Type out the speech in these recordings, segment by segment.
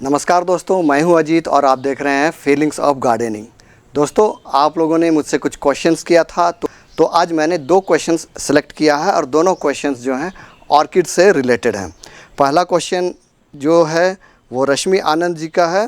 नमस्कार दोस्तों, मैं हूं अजीत और आप देख रहे हैं फीलिंग्स ऑफ गार्डनिंग। दोस्तों, आप लोगों ने मुझसे कुछ क्वेश्चंस किया था तो आज मैंने 2 क्वेश्चंस सेलेक्ट किया है और दोनों क्वेश्चंस जो हैं ऑर्किड से रिलेटेड हैं। पहला क्वेश्चन जो है वो रश्मि आनंद जी का है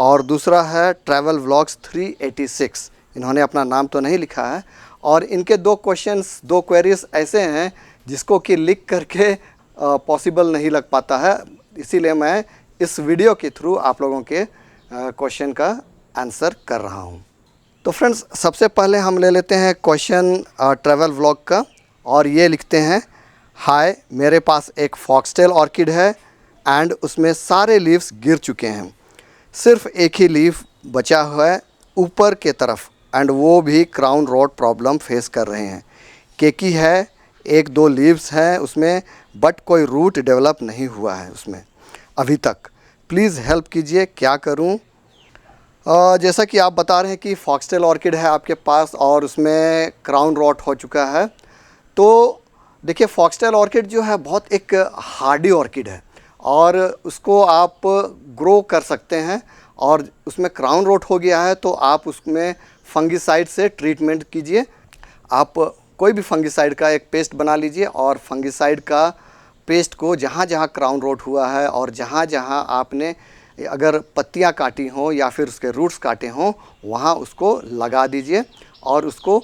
और दूसरा है ट्रैवल व्लॉग्स 386। इन्होंने अपना नाम तो नहीं लिखा है और इनके 2 क्वेश्चंस 2 क्वेरीज ऐसे हैं जिसको कि लिख करके पॉसिबल नहीं लग पाता है, इसीलिए मैं इस वीडियो के थ्रू आप लोगों के क्वेश्चन का आंसर कर रहा हूं। तो फ्रेंड्स, सबसे पहले हम ले लेते हैं क्वेश्चन ट्रैवल व्लॉग का और ये लिखते हैं, हाय, मेरे पास एक फॉक्सटेल ऑर्किड है एंड उसमें सारे लीव्स गिर चुके हैं, सिर्फ एक ही लीफ बचा हुआ है ऊपर के तरफ एंड वो भी क्राउन रॉट प्रॉब्लम फेस कर रहे हैं। केकी है, 1-2 लीव्स हैं उसमें बट कोई रूट डेवलप नहीं हुआ है उसमें अभी तक। प्लीज़ हेल्प कीजिए, क्या करूं? जैसा कि आप बता रहे हैं कि फॉक्सटेल ऑर्किड है आपके पास और उसमें क्राउन रॉट हो चुका है। तो देखिए, फॉक्सटेल ऑर्किड जो है बहुत एक हार्डी ऑर्किड है और उसको आप ग्रो कर सकते हैं और उसमें क्राउन रॉट हो गया है तो आप उसमें फंगिसाइड से ट्रीटमेंट कीजिए। आप कोई भी फंगिसाइड का एक पेस्ट बना लीजिए और फंगिसाइड का पेस्ट को जहाँ जहाँ क्राउन रॉट हुआ है और जहाँ जहाँ आपने अगर पत्तियाँ काटी हों या फिर उसके रूट्स काटे हों वहाँ उसको लगा दीजिए और उसको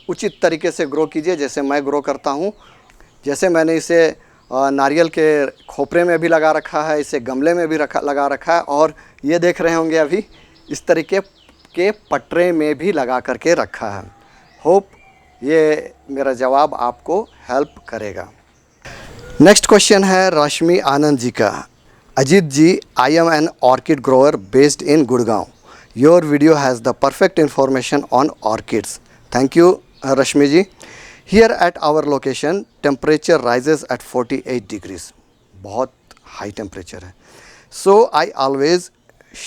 उचित तरीके से ग्रो कीजिए, जैसे मैं ग्रो करता हूँ। जैसे मैंने इसे नारियल के खोपरे में भी लगा रखा है, इसे गमले में भी लगा रखा है और ये देख रहे होंगे अभी इस तरीके के पटरे में भी लगा करके रखा है। होप ये मेरा जवाब आपको हेल्प करेगा। नेक्स्ट क्वेश्चन है रश्मि आनंद जी का। Ajit ji, I am an orchid grower based in Gurgaon. Your video has the perfect information on orchids. Thank you Rashmi ji. Here at our location temperature rises at 48 degrees, बहुत हाई टेम्परेचर है। So I always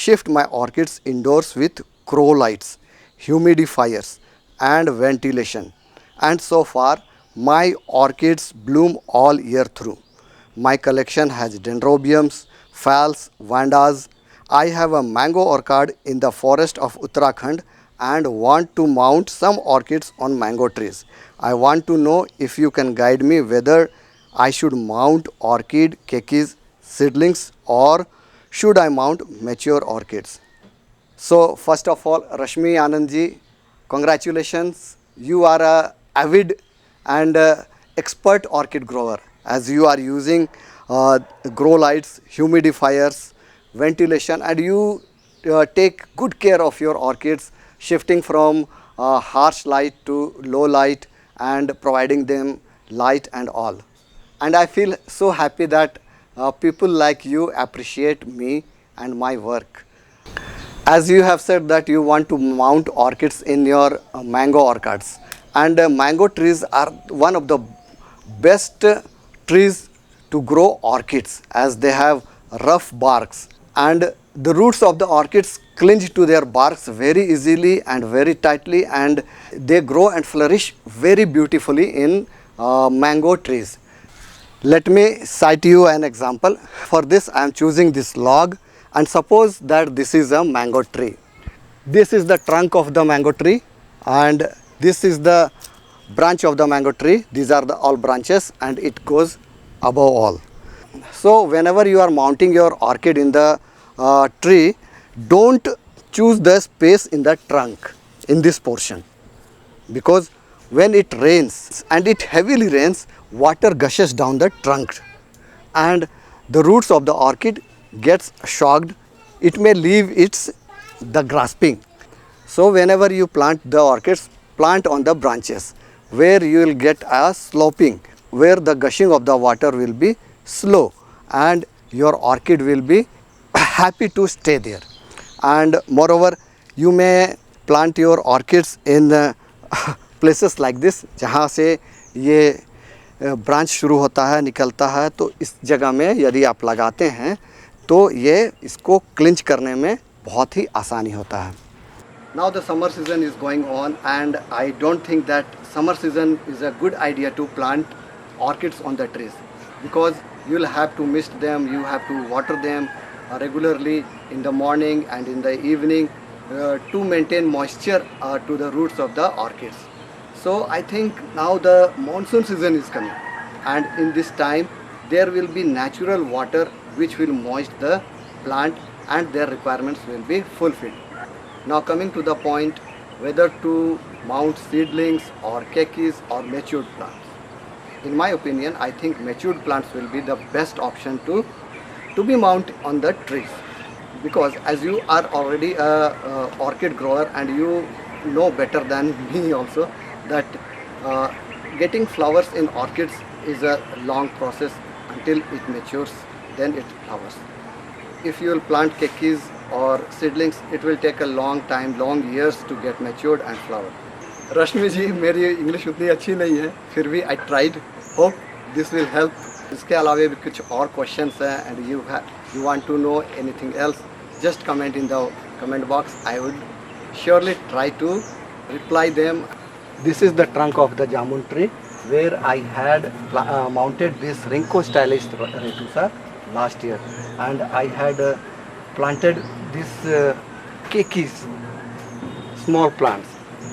shift my orchids indoors with grow lights, humidifiers and ventilation, and so far my orchids bloom all year through. My collection has dendrobiums, phals, vandas. I have a mango orchard in the forest of Uttarakhand and want to mount some orchids on mango trees. I want to know if you can guide me whether I should mount orchid kekis seedlings or should I mount mature orchids. So first of all, Rashmi Anand ji, congratulations, you are a avid and expert orchid grower as you are using grow lights, humidifiers, ventilation, and you take good care of your orchids, shifting from harsh light to low light and providing them light and all. And I feel so happy that people like you appreciate me and my work. As you have said that you want to mount orchids in your mango orchards, and mango trees are one of the best trees to grow orchids as they have rough barks and the roots of the orchids cling to their barks very easily and very tightly, and they grow and flourish very beautifully in mango trees. Let me cite you an example. For this I am choosing this log, and suppose that this is a mango tree. This is the trunk of the mango tree and this is the branch of the mango tree. These are the all branches and it goes above all. So whenever you are mounting your orchid in the tree, don't choose the space in the trunk in this portion, because when it rains and it heavily rains, water gushes down the trunk and the roots of the orchid gets shocked. It may leave the grasping. So whenever you plant the orchids, plant on the branches where you will get a sloping, where the gushing of the water will be slow and your orchid will be happy to stay there. And moreover, you may plant your orchids in places like this जहाँ से ये branch शुरू होता है, निकलता है, तो इस जगह में यदि आप लगाते हैं तो ये इसको क्लिंच करने में बहुत ही आसानी होता है। Now the summer season is going on and I don't think that summer season is a good idea to plant orchids on the trees, because you will have to mist them, you have to water them, regularly in the morning and in the evening to maintain moisture to the roots of the orchids. So I think now the monsoon season is coming, and in this time there will be natural water which will moist the plant and their requirements will be fulfilled. Now coming to the point, whether to mount seedlings or kekis or matured plants. In my opinion, I think matured plants will be the best option to be mounted on the trees, because as you are already a orchid grower and you know better than me also that getting flowers in orchids is a long process until it matures, then it flowers. If you will plant kekis or seedlings, it will take a long time, long years to get matured and flower. रश्मि जी, मेरी English उतनी अच्छी नहीं है, फिर भी I tried, hope this will help. इसके अलावा भी कुछ और क्वेश्चंस हैं and you want to know anything else, just comment in the comment box. I would surely try to reply them. This is the trunk of the jamun tree where I had mounted this Rinco stylish retusa last year, and I had planted this kekis, small plants,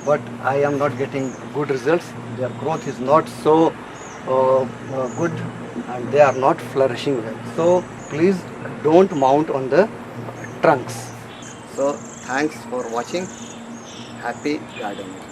but I am not getting good results. Their growth is not so good and they are not flourishing well. So please don't mount on the trunks. So thanks for watching. Happy gardening.